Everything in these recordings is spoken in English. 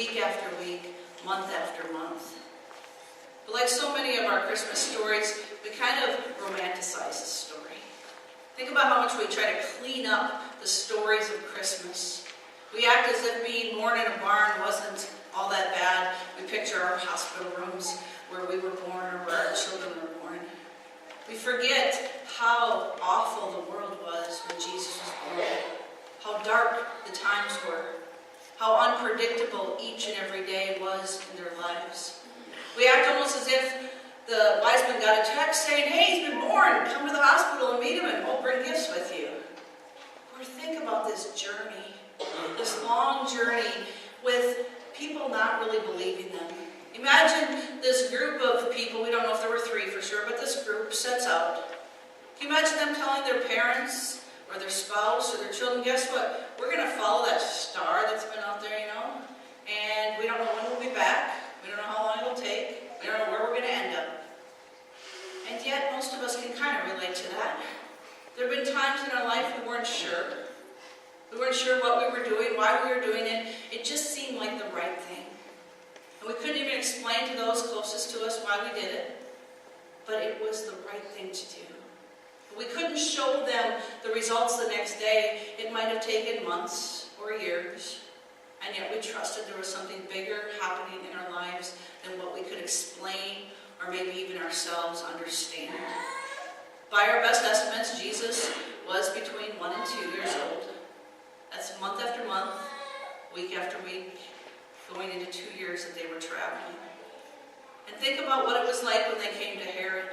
week after week, month after month. But like so many of our Christmas stories, we kind of romanticize the story. Think about how much we try to clean up the stories of Christmas. We act as if being born in a barn wasn't all that bad. We picture our hospital rooms where we were born or where our children were born. We forget how awful the world was when Jesus was born, how dark the times were, how unpredictable each and every day was in their lives. We act almost as if the wise men got a text saying, hey, he's been born, come to the hospital and meet him and bring gifts with you. Or think about this journey, this long journey with people not really believing them. Imagine this group of people, we don't know if there were 3 for sure, but this group sets out. Can you imagine them telling their parents or their spouse or their children, guess what, we're going to follow that star that's been out there, and we don't know when we'll be back, we don't know how long it'll take, we don't know where we're going to end up. And yet most of us can kind of relate to that. There have been times in our life we weren't sure. We weren't sure what we were doing, why we were doing it. It just seemed like the right thing. And we couldn't even explain to those closest to us why we did it, but it was the right thing to do. We couldn't show them the results the next day. It might have taken months or years, and yet we trusted there was something bigger happening in our lives than what we could explain or maybe even ourselves understand. By our best estimates, Jesus was between 1 and 2 years old. That's month after month, week after week, going into 2 years that they were traveling. And think about what it was like when they came to Herod.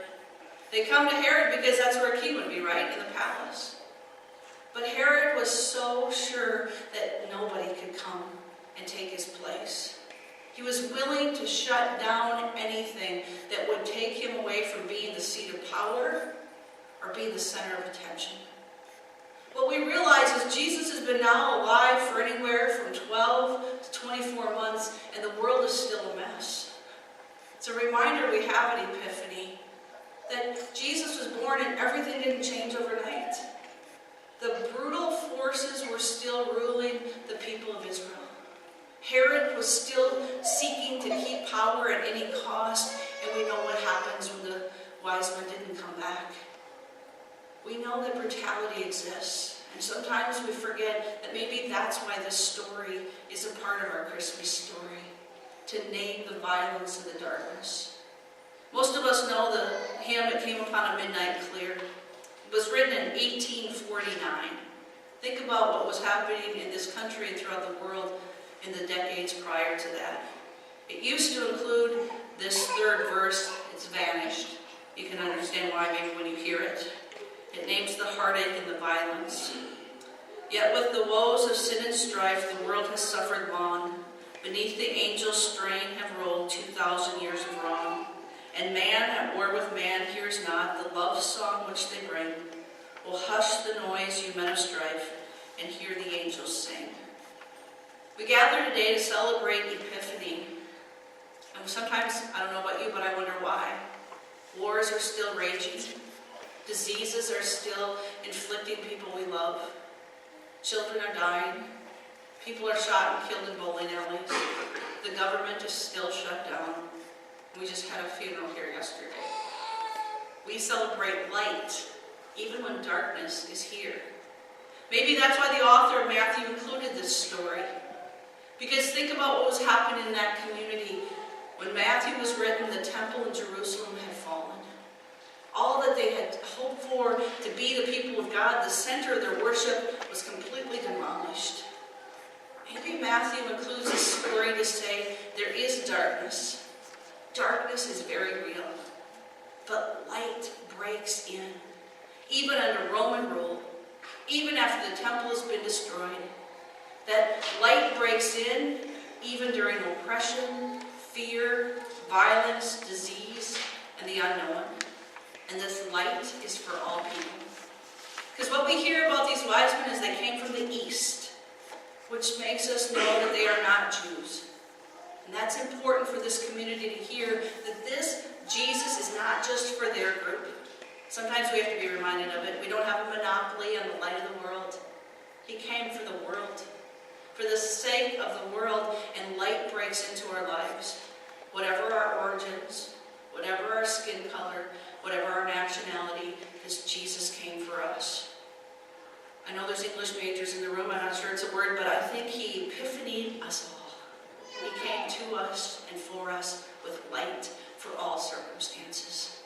They come to Herod because that's where a king would be, right? In the palace. But Herod was so sure that nobody could come and take his place. He was willing to shut down anything that would take him away from being the seat of power or being the center of attention. What we realize is Jesus has been now alive for anywhere from 12 to 24 months, and the world is still a mess. It's a reminder we have at Epiphany that Jesus was born and everything didn't change overnight. The brutal forces were still ruling the people of Israel. Herod was still seeking to keep power at any cost, and we know what happens when the wise men didn't come back. We know that brutality exists, and sometimes we forget that maybe that's why this story is a part of our Christmas story, to name the violence and the darkness. Most of us know the hymn, It Came Upon a Midnight Clear. It was written in 1849. Think about what was happening in this country and throughout the world in the decades prior to that. It used to include this third verse. It's vanished. You can understand why maybe when you hear it. It names the heartache and the violence. Yet with the woes of sin and strife, the world has suffered long. Beneath the angel's strain have rolled 2,000 years of wrong. And man at war with man hears not the love song which they bring. Will hush the noise, you men of strife, and hear the angels sing. We gather today to celebrate Epiphany. And sometimes, I don't know about you, but I wonder why. Wars are still raging. Diseases are still inflicting people we love. Children are dying. People are shot and killed in bowling alleys. The government is still shut down. We just had a funeral here yesterday. We celebrate light, even when darkness is here. Maybe that's why the author of Matthew included this story. Because think about what was happening in that community. When Matthew was written, the temple in Jerusalem had fallen. All that they had hoped for to be the people of God, the center of their worship, was completely demolished. Maybe Matthew includes this story to say there is darkness. Darkness is very real. But light breaks in. Even under Roman rule, even after the temple has been destroyed, that light breaks in even during oppression, fear, violence, disease, and the unknown. And this light is for all people. Because what we hear about these wise men is they came from the east, which makes us know that they are not Jews. And that's important for this community to hear, that this Jesus is not just for their group. Sometimes we have to be reminded of it. We don't have a monopoly on the light of the world. He came for the world, for the sake of the world, and light breaks skin color, whatever our nationality, because Jesus came for us. I know there's English majors in the room, I'm not sure it's a word, but I think he epiphanied us all. He came to us and for us with light for all circumstances.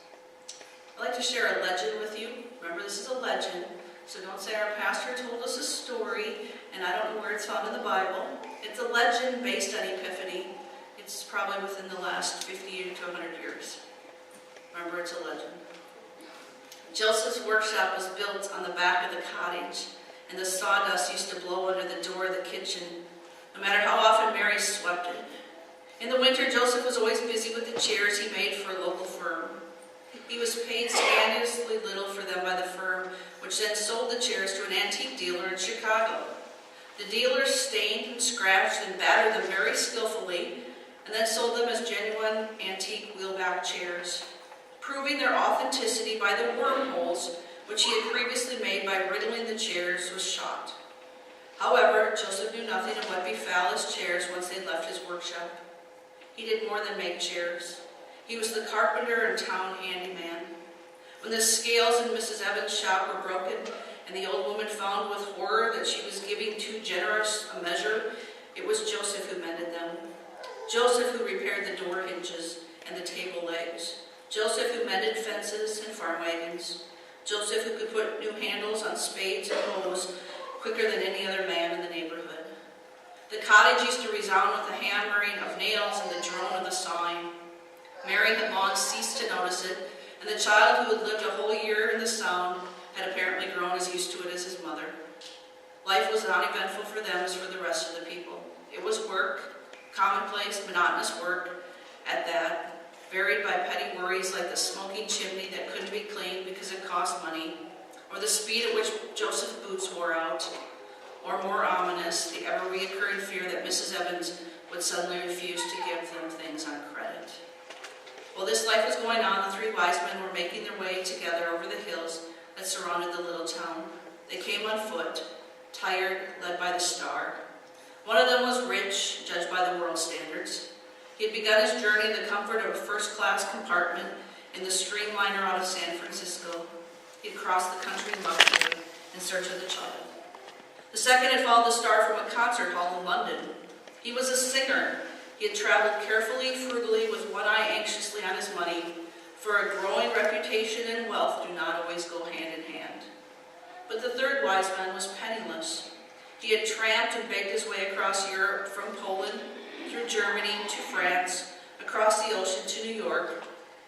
I'd like to share a legend with you. Remember, this is a legend, so don't say our pastor told us a story and I don't know where it's found in the Bible. It's a legend based on Epiphany. It's probably within the last 50 to 100 years. Remember, it's a legend. Joseph's workshop was built on the back of the cottage, and the sawdust used to blow under the door of the kitchen, no matter how often Mary swept it. In the winter, Joseph was always busy with the chairs he made for a local firm. He was paid scandalously little for them by the firm, which then sold the chairs to an antique dealer in Chicago. The dealer stained and scratched and battered them very skillfully, and then sold them as genuine antique wheelback chairs, proving their authenticity by the wormholes which he had previously made by riddling the chairs with shot. However, Joseph knew nothing of what befoul his chairs once they left his workshop. He did more than make chairs. He was the carpenter and town handyman. When the scales in Mrs. Evans' shop were broken, and the old woman found with horror that she was giving too generous a measure, it was Joseph who mended them. Joseph who repaired the door hinges and the table legs. Joseph who mended fences and farm wagons. Joseph who could put new handles on spades and hoes quicker than any other man in the neighborhood. The cottage used to resound with the hammering of nails and the drone of the sawing. Mary had long ceased to notice it, and the child who had lived a whole year in the sound had apparently grown as used to it as his mother. Life was not eventful for them as for the rest of the people. It was work, commonplace, monotonous work at that, varied by petty worries like the smoking chimney that couldn't be cleaned because it cost money, or the speed at which Joseph's boots wore out, or more ominous, the ever-reoccurring fear that Mrs. Evans would suddenly refuse to give them things on credit. While this life was going on, the three wise men were making their way together over the hills that surrounded the little town. They came on foot, tired, led by the star. One of them was rich, judged by the world's standards. He had begun his journey in the comfort of a first-class compartment in the streamliner out of San Francisco. He had crossed the country in luxury in search of the child. The second had followed the star from a concert hall in London. He was a singer. He had traveled carefully, frugally, with one eye anxiously on his money, for a growing reputation and wealth do not always go hand in hand. But the third wise man was penniless. He had tramped and begged his way across Europe, from Poland, through Germany to France, across the ocean to New York,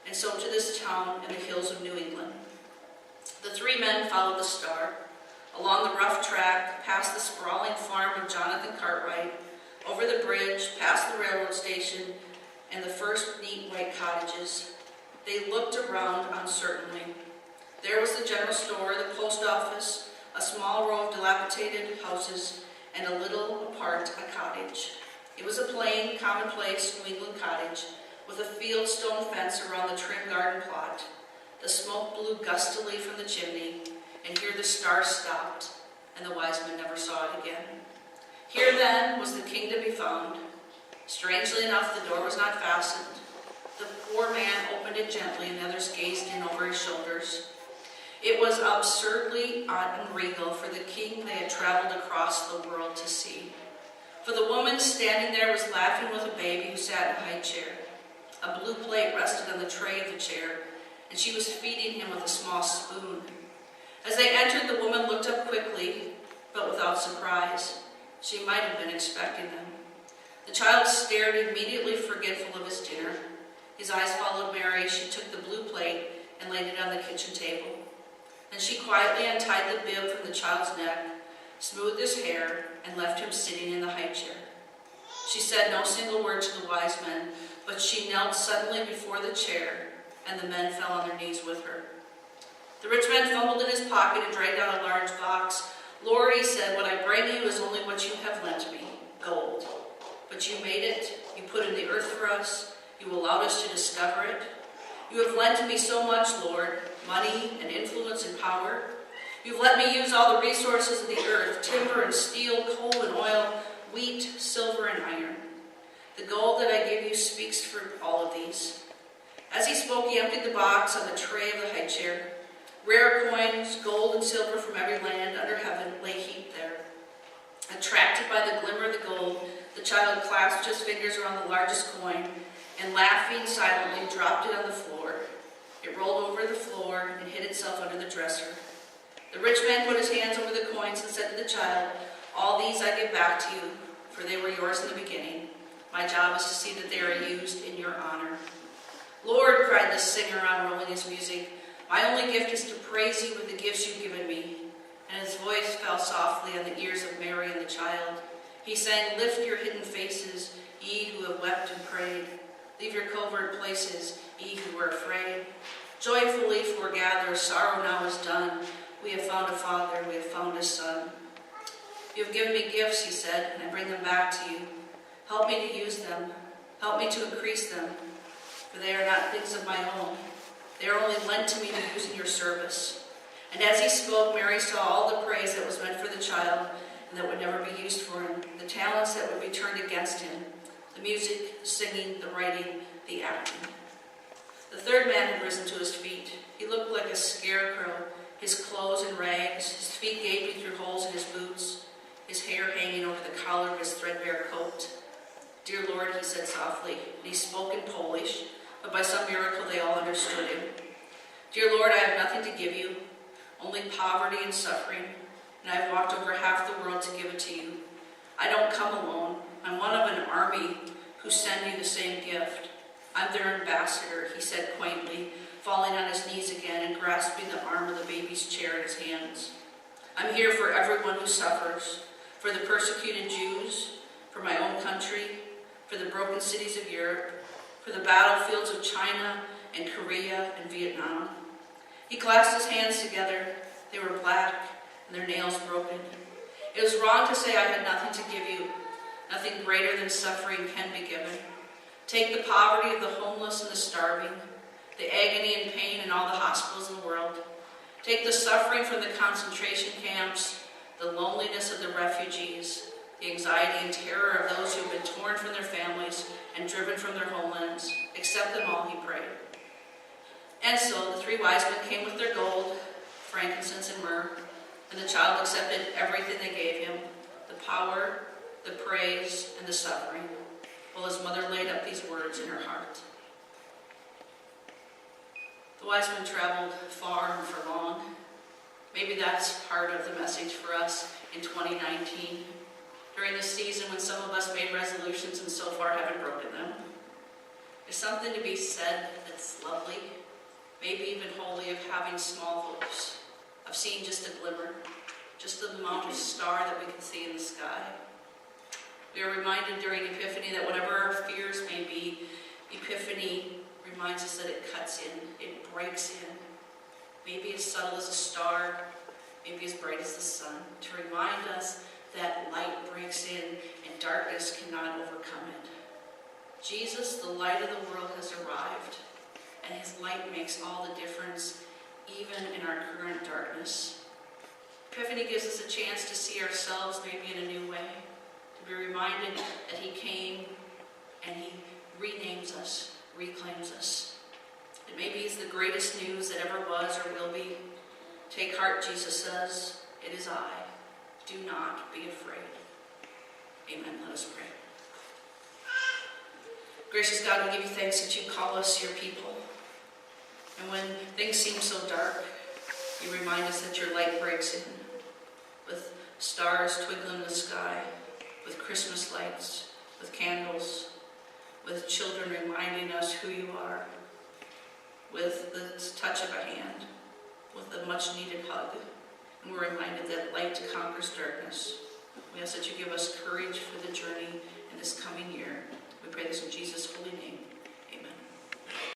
and so to this town in the hills of New England. The three men followed the star, along the rough track, past the sprawling farm of Jonathan Cartwright, over the bridge, past the railroad station, and the first neat white cottages. They looked around uncertainly. There was the general store, the post office, a small row of dilapidated houses, and a little apart a cottage. It was a plain, commonplace New England cottage with a field stone fence around the trim garden plot. The smoke blew gustily from the chimney, and here the star stopped, and the wise men never saw it again. Here then was the king to be found. Strangely enough, the door was not fastened. The poor man opened it gently, and the others gazed in over his shoulders. It was absurdly unregal for the king they had traveled across the world to see. For the woman standing there was laughing with a baby who sat in a high chair. A blue plate rested on the tray of the chair, and she was feeding him with a small spoon. As they entered, the woman looked up quickly, but without surprise. She might have been expecting them. The child stared, immediately forgetful of his dinner. His eyes followed Mary. She took the blue plate and laid it on the kitchen table. Then she quietly untied the bib from the child's neck, smoothed his hair, and left him sitting in the high chair. She said no single word to the wise men, but she knelt suddenly before the chair, and the men fell on their knees with her. The rich man fumbled in his pocket and dragged out a large box. "Lord," he said, "what I bring you is only what you have lent me, gold. But you made it, you put in the earth for us, you allowed us to discover it. You have lent me so much, Lord, money and influence and power. You've let me use all the resources of the earth, timber and steel, coal and oil, wheat, silver and iron. The gold that I give you speaks for all of these. As he spoke, he emptied the box on the tray of the high chair. Rare coins, gold and silver from every land under heaven, lay heaped there. Attracted by the glimmer of the gold, the child clasped his fingers around the largest coin and, laughing silently, dropped it on the floor. It rolled over the floor and hid itself under the dresser. The rich man put his hands over the coins and said to the child, "All these I give back to you, for they were yours in the beginning. My job is to see that they are used in your honor." "Lord," cried the singer, unrolling his music, "my only gift is to praise you with the gifts you've given me." And his voice fell softly on the ears of Mary and the child. He sang, "Lift your hidden faces, ye who have wept and prayed. Leave your covert places, ye who were afraid. Joyfully foregather, sorrow now is done. We have found a father, we have found a son. You have given me gifts," he said, "and I bring them back to you. Help me to use them. Help me to increase them. For they are not things of my own. They are only lent to me to use in your service." And as he spoke, Mary saw all the praise that was meant for the child and that would never be used for him, the talents that would be turned against him, the music, the singing, the writing, the acting. The third man had risen to his feet. He looked like a scarecrow, his clothes in rags, his feet gaping through holes in his boots, his hair hanging over the collar of his threadbare coat. "Dear Lord," he said softly, and he spoke in Polish, but by some miracle they all understood him. "Dear Lord, I have nothing to give you, only poverty and suffering, and I have walked over half the world to give it to you. I don't come alone. I'm one of an army who send you the same gift. I'm their ambassador," he said quaintly, falling on his knees again and grasping the arm of the baby's chair in his hands. "I'm here for everyone who suffers, for the persecuted Jews, for my own country, for the broken cities of Europe, for the battlefields of China and Korea and Vietnam." He clasped his hands together. They were black and their nails broken. "It was wrong to say I had nothing to give you. Nothing greater than suffering can be given. Take the poverty of the homeless and the starving, the agony and pain in all the hospitals in the world. Take the suffering from the concentration camps, the loneliness of the refugees, the anxiety and terror of those who have been torn from their families and driven from their homelands. Accept them all," he prayed. And so the three wise men came with their gold, frankincense, and myrrh, and the child accepted everything they gave him, the power, the praise, and the suffering, while his mother laid up these words in her heart. The wise men traveled far and for long. Maybe that's part of the message for us in 2019, during this season when some of us made resolutions and so far haven't broken them. There's something to be said that's lovely, maybe even holy, of having small hopes, of seeing just a glimmer, just the amount of star that we can see in the sky. We are reminded during Epiphany that whatever our fears may be, Epiphany reminds us that it cuts in, it breaks in. Maybe as subtle as a star, maybe as bright as the sun, to remind us that light breaks in and darkness cannot overcome it. Jesus, the light of the world, has arrived, and his light makes all the difference, even in our current darkness. Epiphany gives us a chance to see ourselves maybe in a new way, to be reminded that he came and he renames us, reclaims us. It maybe is the greatest news that ever was or will be. Take heart, Jesus says, it is I. Do not be afraid. Amen. Let us pray. Gracious God, we give you thanks that you call us your people. And when things seem so dark, you remind us that your light breaks in, with stars twinkling in the sky, with Christmas lights, with candles, with children reminding us who you are, with the touch of a hand, with a much-needed hug. And we're reminded that light conquers darkness. We ask that you give us courage for the journey in this coming year. We pray this in Jesus' holy name.